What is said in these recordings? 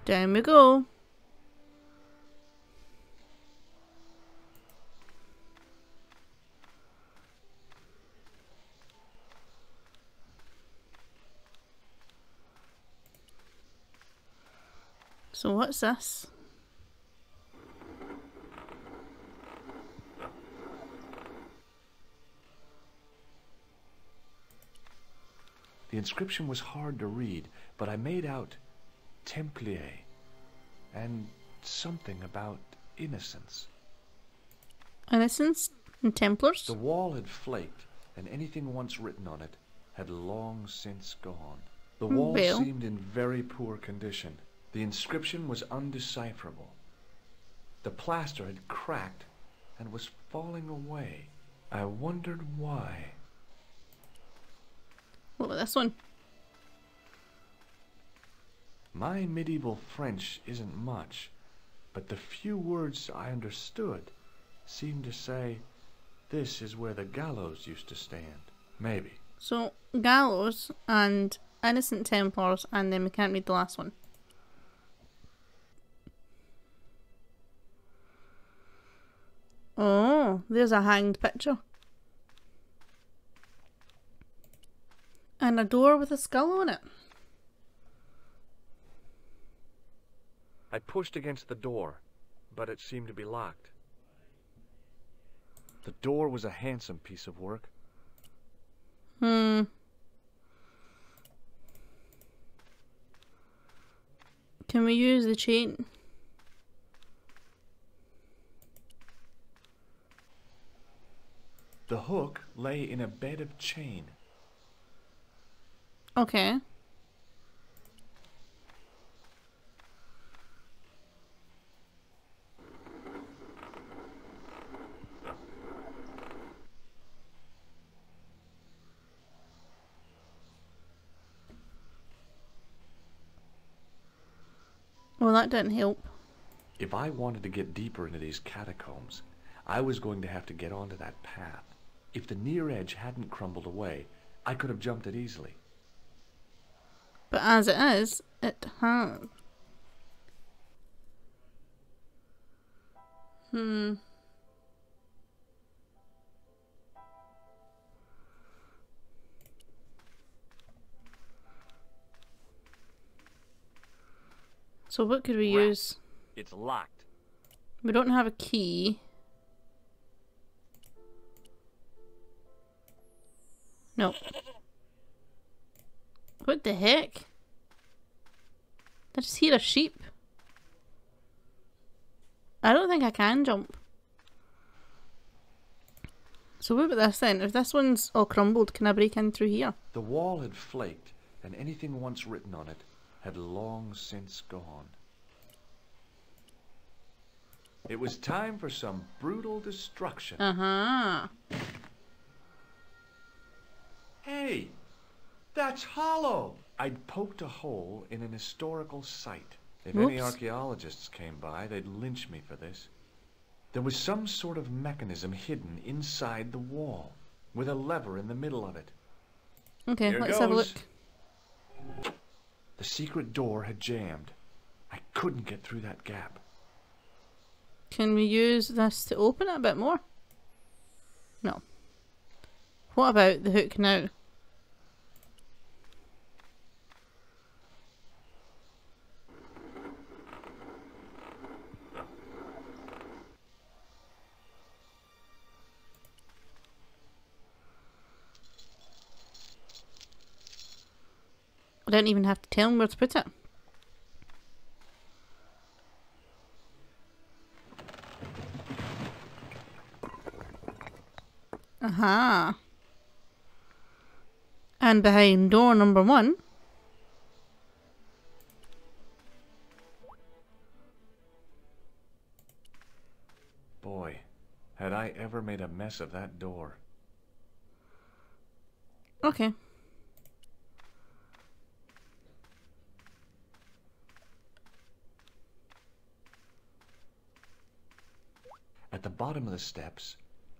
Down we go. So what's this? The inscription was hard to read, but I made out Templier and something about innocence. Innocence and Templars? The wall had flaked, and anything once written on it had long since gone. The wall Well. seemed in very poor condition. The inscription was undecipherable. The plaster had cracked and was falling away. I wondered why. What about this one? My medieval French isn't much, but the few words I understood seemed to say, "This is where the gallows used to stand." Maybe. So, gallows and innocent Templars, and then we can't read the last one. Oh, there's a hanged picture. And a door with a skull on it. I pushed against the door, but it seemed to be locked. The door was a handsome piece of work. Can we use the chain? The hook lay in a bed of chain. Okay. Well, that didn't help. If I wanted to get deeper into these catacombs, I was going to have to get onto that path. If the near edge hadn't crumbled away, I could have jumped it easily. But as it is, it has. So what could we use? It's locked. We don't have a key. No. What the heck? I just hear a sheep. I don't think I can jump. So what about this then? If this one's all crumbled, can I break in through here? The wall had flaked, and anything once written on it had long since gone. It was time for some brutal destruction. Uh-huh. Hey, that's hollow! I'd poked a hole in an historical site. If any Whoops. archaeologists came by, they'd lynch me for this. There was some sort of mechanism hidden inside the wall, with a lever in the middle of it. Okay, Here let's have a goes. look. The secret door had jammed. I couldn't get through that gap. Can we use this to open it a bit more? No. What about the hook now? I don't even have to tell him where to put it. Aha. And behind door number 1. Boy, had I ever made a mess of that door. Okay. At the bottom of the steps,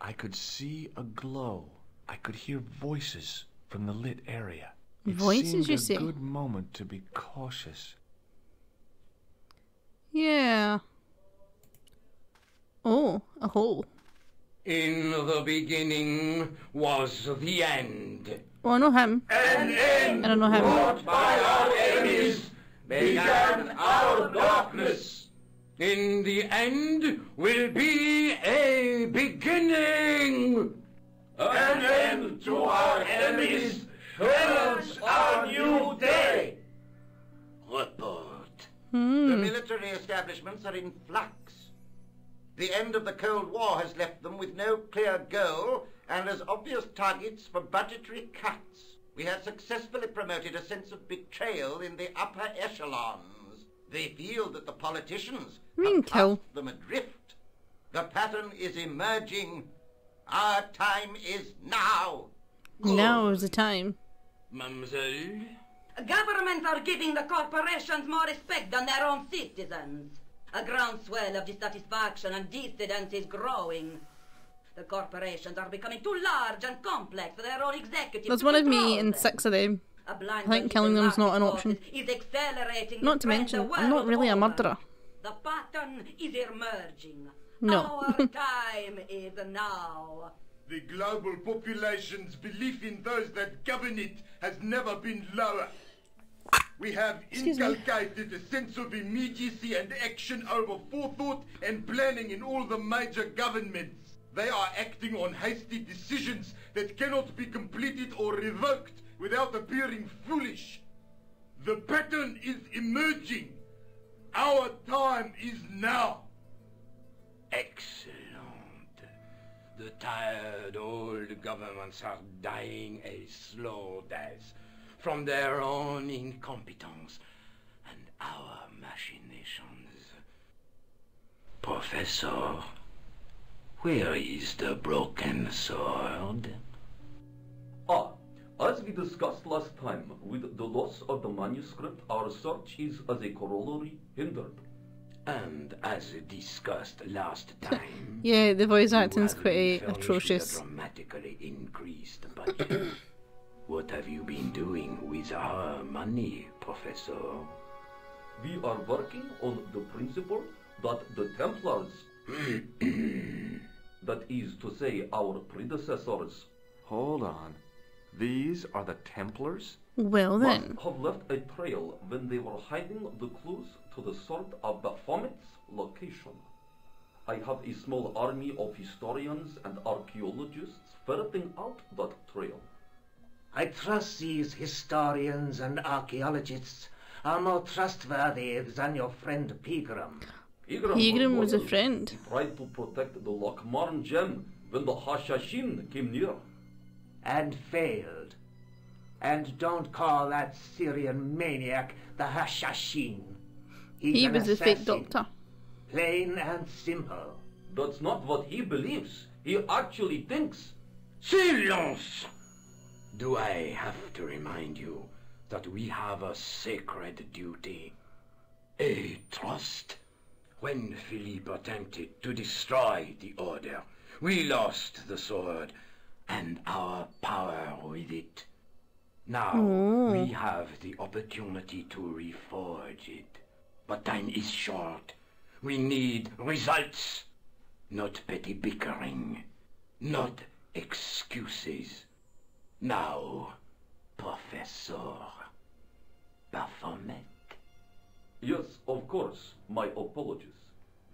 I could see a glow. I could hear voices from the lit area. It Voices, seemed you a say? good moment to be cautious. Yeah. Oh, a hole. In the beginning was the end. Oh, I know him. An end I don't know him. brought by our enemies began our darkness. In the end will be a beginning. An end to our enemies heralds our new day. Report. The military establishments are in flux. The end of the Cold War has left them with no clear goal and as obvious targets for budgetary cuts. We have successfully promoted a sense of betrayal in the upper echelons. They feel that the politicians have cast them adrift. The pattern is emerging. Our time is now. Now is the time. Mademoiselle? Governments are giving the corporations more respect than their own citizens. A groundswell of dissatisfaction and dissidence is growing. The corporations are becoming too large and complex for their own executives. There's one of me and 6 of them. I think killing them's not an option. Is accelerating. Not to mention, I'm not really a murderer. The pattern is emerging. No. Our time is now. The global population's belief in those that govern it has never been lower. We have inculcated a sense of immediacy and action over forethought and planning in all the major governments. They are acting on hasty decisions that cannot be completed or revoked without appearing foolish. The pattern is emerging. Our time is now. Excellent. The tired old governments are dying a slow death from their own incompetence and our machinations. Professor, where is the broken sword? As we discussed last time, with the loss of the manuscript, our search is as a corollary hindered. And as discussed last time, Yeah, the voice you acting's have quite furnished atrocious. a dramatically increased budget. What have you been doing with our money, Professor? We are working on the principle that the Templars, that is to say our predecessors, Hold on. These are the Templars? Well must then. have left a trail when they were hiding the clues to the sword of Baphomet's location. I have a small army of historians and archaeologists ferreting out that trail. I trust these historians and archaeologists are more trustworthy than your friend Pegram. Pegram was a loyal. friend. He tried to protect the Lockmarn gem when the Hashashin came near. And failed. And don't call that Syrian maniac the Hashashin. He's He an was a fake assassin. doctor. Plain and simple. That's not what he believes. He actually thinks. Silence! Do I have to remind you that we have a sacred duty? A trust? When Philippe attempted to destroy the Order, we lost the sword and our power with it. Now we have the opportunity to reforge it. But time is short. We need results, not petty bickering, not excuses. Now, Professor Baphomet. Yes, of course, my apologies.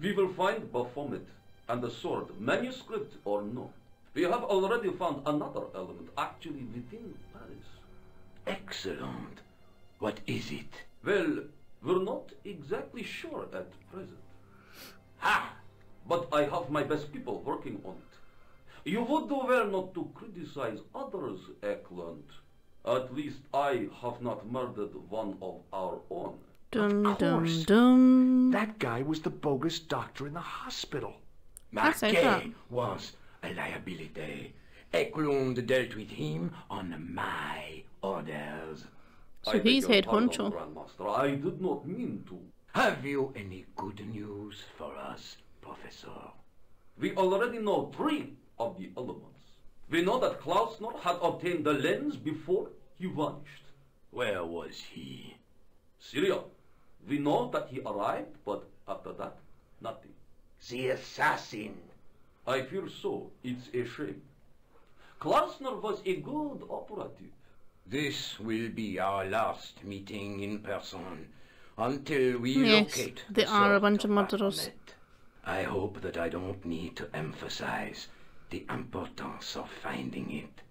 We will find Baphomet and the sword, manuscript or no. We have already found another element actually within Paris. Excellent. What is it? Well, we're not exactly sure at present. Ha! But I have my best people working on it. You would do well not to criticize others, Eklund. At least I have not murdered one of our own. Dum Of dum course. dum. That guy was the bogus doctor in the hospital. That's it, that. Marquet was a liability. Eklund dealt with him on my orders. So I beg he's your head pardon, honcho. Grandmaster. I did not mean to. Have you any good news for us, Professor? We already know 3 of the elements. We know that Klausner had obtained the lens before he vanished. Where was he? Syria. We know that he arrived, but After that, nothing. The assassin. I fear so. It's a shame. Klausner was a good operative. This will be our last meeting in person until we Yes, locate they the are a sword bunch of of murderers. Baphomet. I hope that I don't need to emphasize the importance of finding it.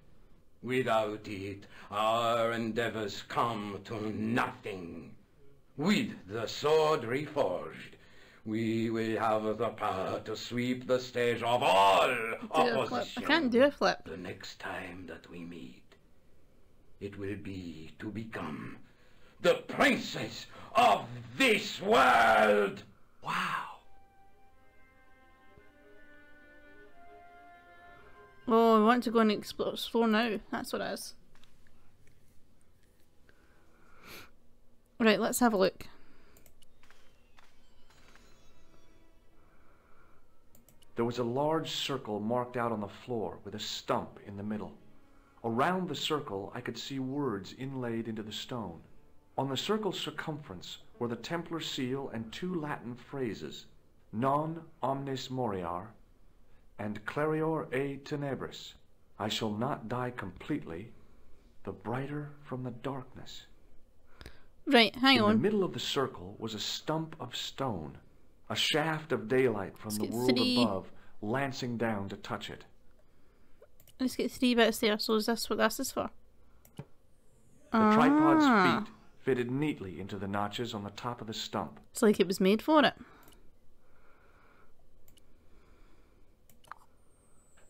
Without it, our endeavors come to nothing. With the sword reforged, we will have the power to sweep the stage of all Do a flip. opposition. I can't do a flip. The next time that we meet, it will be to become the princess of this world. Wow. Oh, we want to go and explore now. That's what it is. Right, let's have a look. There was a large circle marked out on the floor with a stump in the middle. Around the circle I could see words inlaid into the stone. On the circle's circumference were the Templar seal and 2 Latin phrases, Non omnis moriar and Clarior e tenebris. I shall not die completely, the brighter from the darkness. Right, hang In on. the middle of the circle was a stump of stone, a shaft of daylight from the get world 3. above lancing down to touch it. Let's get 3 bits there, so is this what this is for? The tripod's feet fitted neatly into the notches on the top of the stump. It's like it was made for it.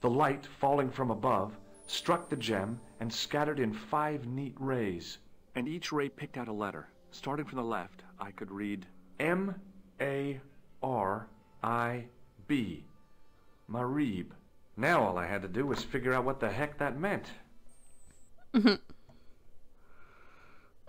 The light, falling from above, struck the gem and scattered in 5 neat rays. And each ray picked out a letter. Starting from the left, I could read M-A-R-I-B. Marib. Now all I had to do was figure out what the heck that meant.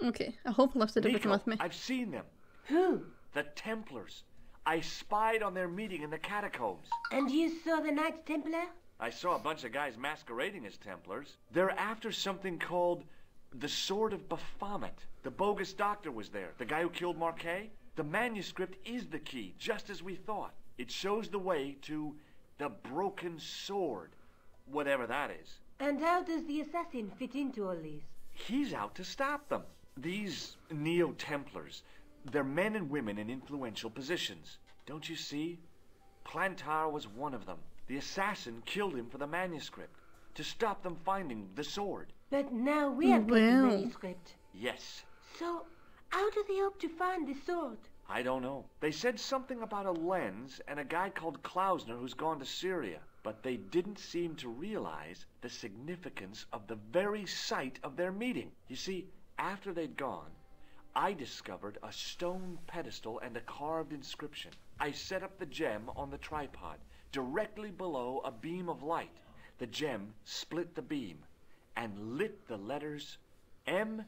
Okay, I hope I lifted everything Nico, with me. I've seen them. Who? The Templars. I spied on their meeting in the catacombs. And you saw the Knights Templar? I saw a bunch of guys masquerading as Templars. They're after something called the Sword of Baphomet. The bogus doctor was there, the guy who killed Marquet. The manuscript is the key, just as we thought. It shows the way to the broken sword, whatever that is. And how does the assassin fit into all this? He's out to stop them. These Neo-Templars, they're men and women in influential positions. Don't you see? Plantar was one of them. The assassin killed him for the manuscript, to stop them finding the sword. But now we have got the Well. manuscript. Yes. So, how do they hope to find the sword? I don't know. They said something about a lens and a guy called Klausner who's gone to Syria, but they didn't seem to realize the significance of the very site of their meeting. You see, after they'd gone, I discovered a stone pedestal and a carved inscription. I set up the gem on the tripod, directly below a beam of light. The gem split the beam and lit the letters M-A-R-I-B.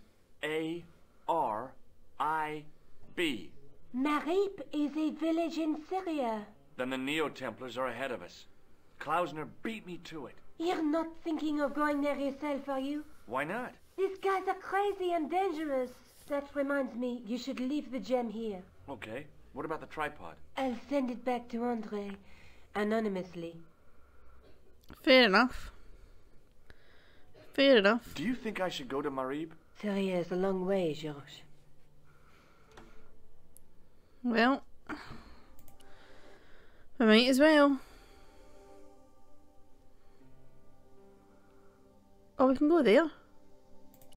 Marib is a village in Syria. Then the Neo-Templars are ahead of us. Klausner beat me to it. You're not thinking of going there yourself, are you? Why not? These guys are crazy and dangerous. That reminds me, you should leave the gem here. Okay. What about the tripod? I'll send it back to Andre, anonymously. Fair enough. Fair enough. Do you think I should go to Marib? Syria is a long way, Georges. Well, we might as well. Oh, we can go there.